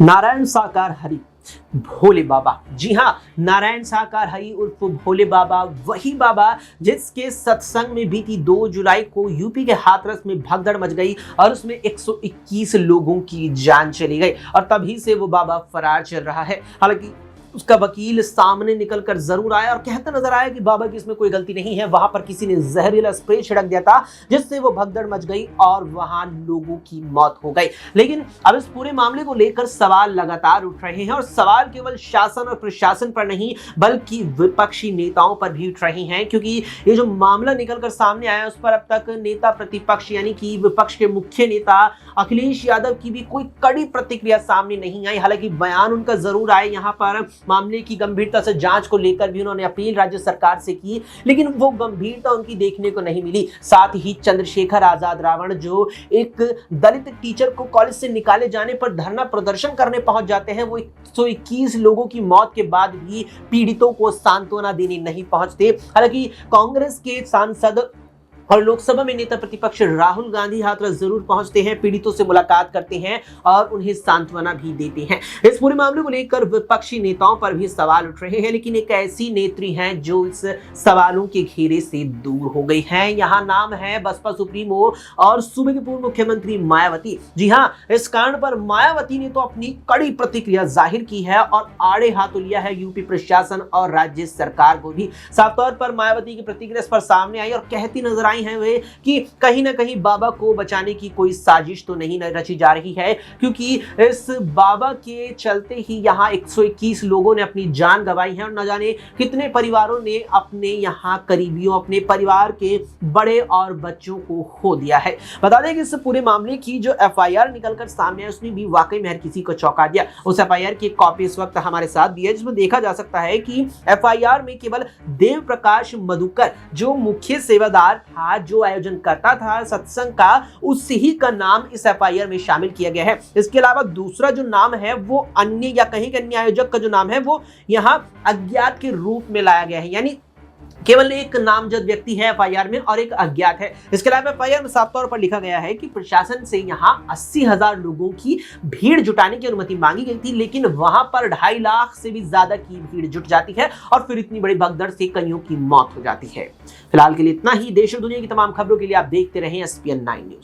नारायण साकार हरि भोले बाबा। जी हाँ, नारायण साकार हरि उर्फ भोले बाबा वही बाबा जिसके सत्संग में बीती 2 जुलाई को यूपी के हाथरस में भगदड़ मच गई और उसमें 121 लोगों की जान चली गई और तभी से वो बाबा फरार चल रहा है। हालांकि उसका वकील सामने निकलकर जरूर आया और कहता नजर आया कि बाबा की इसमें कोई गलती नहीं है, वहां पर किसी ने जहरीला स्प्रे छिड़क दिया था जिससे वो भगदड़ मच गई और वहां लोगों की मौत हो गई। लेकिन अब इस पूरे मामले को लेकर सवाल लगातार उठ रहे हैं और सवाल केवल शासन और प्रशासन पर नहीं बल्कि विपक्षी नेताओं पर भी उठ रहे हैं, क्योंकि ये जो मामला निकलकर सामने आया उस पर अब तक नेता प्रतिपक्ष यानी कि विपक्ष के मुख्य नेता अखिलेश यादव की भी कोई कड़ी प्रतिक्रिया सामने नहीं आई। हालांकि बयान उनका जरूर आए, यहाँ पर मामले की गंभीरता से जांच को लेकर भी उन्होंने अपील राज्य सरकार से की, लेकिन वो गंभीरता उनकी देखने को नहीं मिली। साथ ही चंद्रशेखर आजाद रावण जो एक दलित टीचर को कॉलेज से निकाले जाने पर धरना प्रदर्शन करने पहुंच जाते हैं, वो 121 लोगों की मौत के बाद भी पीड़ितों को सांत्वना देने नहीं पहुंचते। हालांकि कांग्रेस के सांसद और लोकसभा में नेता प्रतिपक्ष राहुल गांधी हाथरस जरूर पहुंचते हैं, पीड़ितों से मुलाकात करते हैं और उन्हें सांत्वना भी देते हैं। इस पूरे मामले को लेकर विपक्षी नेताओं पर भी सवाल उठ रहे हैं, लेकिन एक ऐसी नेत्री हैं जो इस सवालों के घेरे से दूर हो गई हैं। यहाँ नाम है बसपा सुप्रीमो और सूबे की पूर्व मुख्यमंत्री मायावती। जी हाँ, इस कारण पर मायावती ने तो अपनी कड़ी प्रतिक्रिया जाहिर की है और आड़े हाथों लिया है यूपी प्रशासन और राज्य सरकार को भी। साफ तौर पर मायावती की प्रतिक्रिया इस पर सामने आई और कहती नजर आई हैं वे कि कहीं ना कहीं बाबा को बचाने की कोई साजिश तो नहीं रची जा रही है, क्योंकि इस बाबा के चलते ही यहाँ 121 लोगों ने अपनी जान गंवाई है और न जाने कितने परिवारों ने अपने यहाँ करीबियों, अपने परिवार के बड़े और बच्चों को खो दिया है। बता दें कि इस पूरे मामले की जो एफआईआर निकलकर सामने है उसने भी वाकई में हर किसी को चौंका दिया। उस एफआईआर की कॉपी इस वक्त हमारे साथ दी है, जिसमें देखा जा सकता है कि एफआईआर में केवल देव प्रकाश मधुकर जो मुख्य सेवादार था, जो आयोजन करता था सत्संग का, उसी ही का नाम इस एफआईआर में शामिल किया गया है। इसके अलावा दूसरा जो नाम है वो अन्य या कहीं के अन्य आयोजक का जो नाम है वो यहाँ अज्ञात के रूप में लाया गया है, यानी केवल एक नामजद व्यक्ति है एफआईआर में और एक अज्ञात है। इसके अलावा एफआईआर में साफ तौर पर लिखा गया है कि प्रशासन से यहाँ 80,000 लोगों की भीड़ जुटाने की अनुमति मांगी गई थी, लेकिन वहां पर 2.5 लाख से भी ज्यादा की भीड़ जुट जाती है और फिर इतनी बड़ी भगदड़ से कईयों की मौत हो जाती है। फिलहाल के लिए इतना ही। देश और दुनिया की तमाम खबरों के लिए आप देखते रहें SPN9 न्यूज।